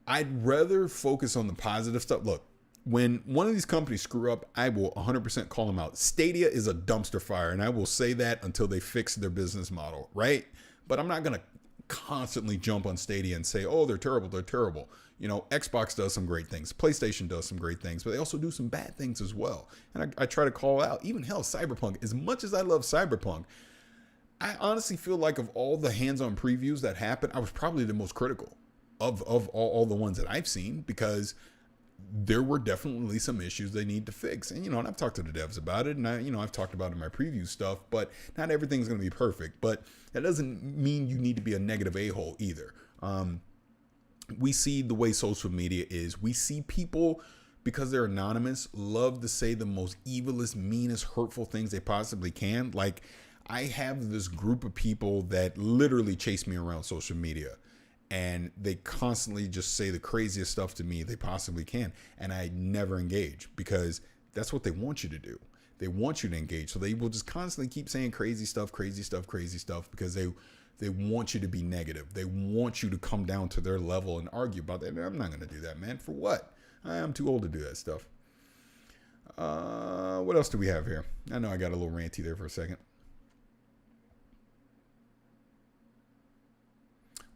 I'd rather focus on the positive stuff. Look. When one of these companies screw up, I will 100% call them out. Stadia is a dumpster fire, and I will say that until they fix their business model, right? But I'm not going to constantly jump on Stadia and say, oh, they're terrible, they're terrible. You know, Xbox does some great things. PlayStation does some great things, but they also do some bad things as well. And I try to call out, even hell, Cyberpunk. As much as I love Cyberpunk, I honestly feel like of all the hands-on previews that happened, I was probably the most critical of all the ones that I've seen, because there were definitely some issues they need to fix. And, and I've talked to the devs about it, and I've talked about it in my preview stuff, but not everything's going to be perfect. But that doesn't mean you need to be a negative a-hole either. We see the way social media is. We see people, because they're anonymous, love to say the most evilest, meanest, hurtful things they possibly can. Like, I have this group of people that literally chase me around social media. And they constantly just say the craziest stuff to me they possibly can. And I never engage, because that's what they want you to do. They want you to engage. So they will just constantly keep saying crazy stuff, because they want you to be negative. They want you to come down to their level and argue about that. I'm not going to do that, man. For what? I'm too old to do that stuff. What else do we have here? I know I got a little ranty there for a second.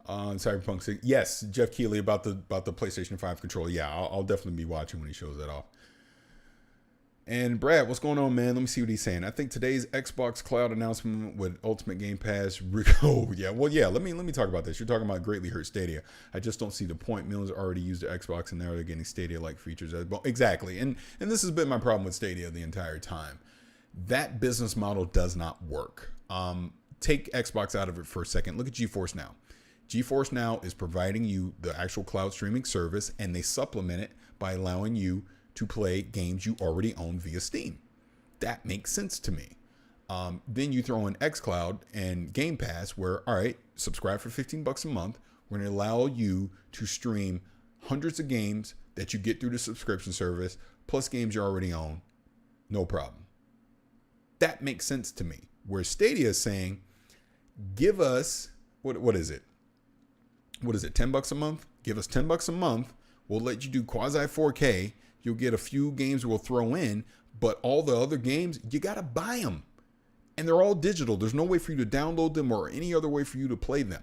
Cyberpunk, yes, Jeff Keighley about the PlayStation 5 controller. Yeah, I'll definitely be watching when he shows that off. And Brad, what's going on, man? Let me see what he's saying. I think today's Xbox Cloud announcement with Ultimate Game Pass. Oh, yeah. Well, yeah. Let me talk about this. You're talking about greatly hurt Stadia. I just don't see the point. Millions already used the Xbox, and now they're getting Stadia-like features. Exactly. And this has been my problem with Stadia the entire time. That business model does not work. take Xbox out of it for a second. Look at GeForce Now. GeForce Now is providing you the actual cloud streaming service, and they supplement it by allowing you to play games you already own via Steam. That makes sense to me. Then you throw in xCloud and Game Pass, where, all right, subscribe for $15 a month. We're going to allow you to stream hundreds of games that you get through the subscription service, plus games you already own. No problem. That makes sense to me. Where Stadia is saying, give us, what is it? What is it, $10 a month? Give us $10 a month. We'll let you do quasi 4K. You'll get a few games we'll throw in, but all the other games, you got to buy them. And they're all digital. There's no way for you to download them or any other way for you to play them.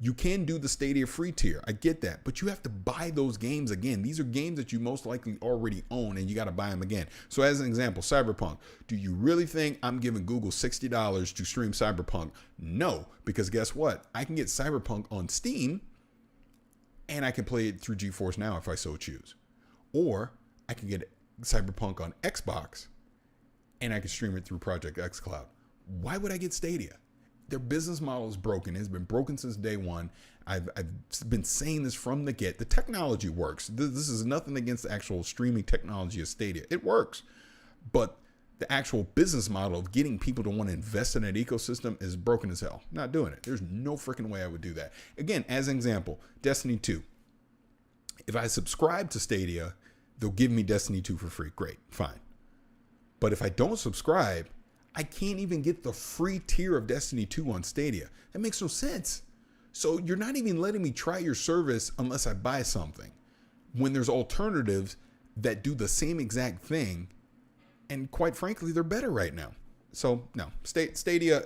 You can do the Stadia free tier. I get that. But you have to buy those games again. These are games that you most likely already own, and you got to buy them again. So as an example, Cyberpunk. Do you really think I'm giving Google $60 to stream Cyberpunk? No, because guess what? I can get Cyberpunk on Steam, and I can play it through GeForce Now if I so choose. Or I can get Cyberpunk on Xbox, and I can stream it through Project xCloud. Why would I get Stadia? Their business model is broken. It's been broken since day one. I've been saying this from the get. The technology works. This is nothing against the actual streaming technology of Stadia. It works. But the actual business model of getting people to want to invest in that ecosystem is broken as hell. Not doing it. There's no freaking way I would do that. Again, as an example, Destiny 2. If I subscribe to Stadia, they'll give me Destiny 2 for free. Great, fine. But if I don't subscribe, I can't even get the free tier of Destiny 2 on Stadia. That makes no sense. So you're not even letting me try your service unless I buy something, when there's alternatives that do the same exact thing. And quite frankly, they're better right now. So no, Stadia's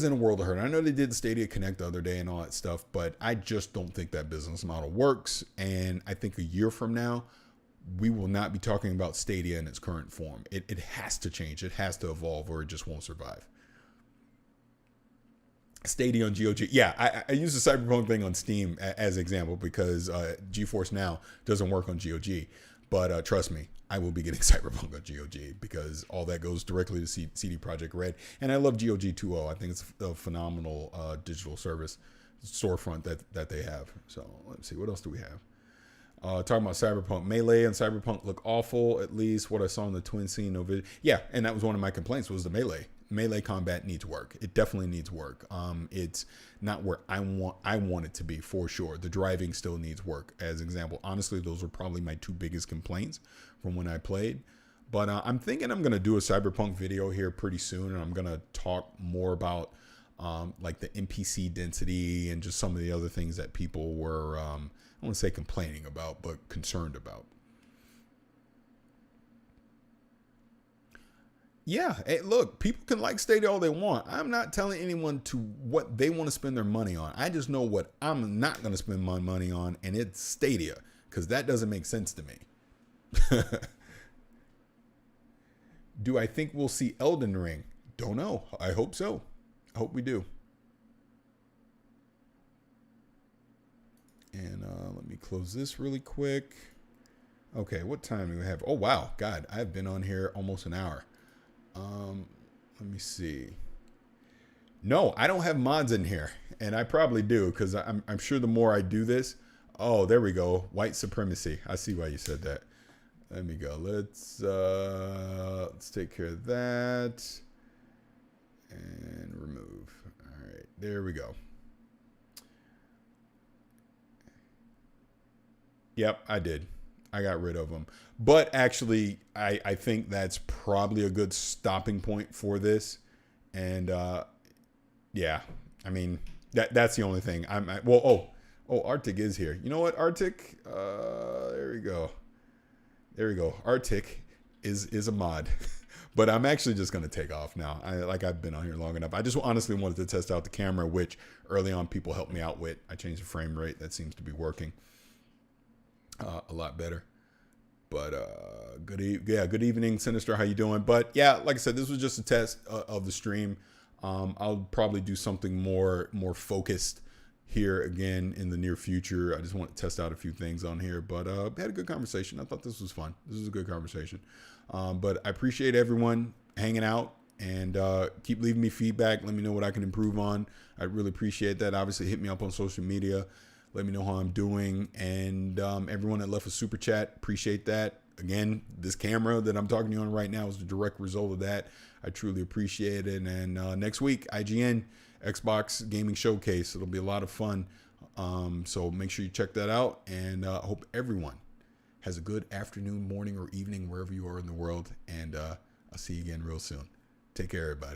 in a world of hurt. I know they did the Stadia Connect the other day and all that stuff, but I just don't think that business model works. And I think a year from now, we will not be talking about Stadia in its current form. It has to change. It has to evolve, or it just won't survive. Stadia on GOG. Yeah, I use the Cyberpunk thing on Steam as an example because GeForce Now doesn't work on GOG. But trust me, I will be getting Cyberpunk on GOG because all that goes directly to CD Projekt Red. And I love GOG 2.0. I think it's a phenomenal digital service storefront that they have. So let's see. What else do we have? Talking about Cyberpunk. Melee and Cyberpunk look awful, at least what I saw in the twin scene. No video. Yeah, and that was one of my complaints was the Melee. Melee combat needs work. It definitely needs work. It's not where I want it to be, for sure. The driving still needs work. As an example, honestly, those were probably my two biggest complaints from when I played. But I'm thinking I'm going to do a Cyberpunk video here pretty soon, and I'm going to talk more about like the NPC density and just some of the other things that people were I don't want to say complaining about, but concerned about. Yeah, hey, look, people can like Stadia all they want. I'm not telling anyone to what they want to spend their money on. I just know what I'm not going to spend my money on, and it's Stadia, because that doesn't make sense to me. Do I think we'll see Elden Ring? Don't know. I hope so. I hope we do. And let me close this really quick. Okay, what time do we have? Oh, wow. God, I've been on here almost an hour. Let me see. No, I don't have mods in here. And I probably do, because I'm sure the more I do this. Oh, there we go. White supremacy. I see why you said that. Let me go. Let's take care of that. And remove. All right, there we go. Yep, I did. I got rid of them. But actually, I think that's probably a good stopping point for this. And yeah, I mean, that's the only thing. Arctic is here. You know what, Arctic? There we go. There we go. Arctic is a mod. But I'm actually just going to take off now. I've been on here long enough. I just honestly wanted to test out the camera, which early on people helped me out with. I changed the frame rate. That seems to be working a lot better. But good evening, Sinister. How you doing? But yeah, like I said, this was just a test of the stream. I'll probably do something more focused here again in the near future. I just want to test out a few things on here. But we had a good conversation. I thought this was fun. This was a good conversation. But I appreciate everyone hanging out And keep leaving me feedback. Let me know what I can improve on. I really appreciate that. Obviously, hit me up on social media. Let me know how I'm doing. And everyone that left a super chat, appreciate that. Again, this camera that I'm talking to you on right now is the direct result of that. I truly appreciate it. And next week, IGN Xbox Gaming Showcase. It'll be a lot of fun. So make sure you check that out. And I hope everyone has a good afternoon, morning, or evening, wherever you are in the world. And I'll see you again real soon. Take care, everybody.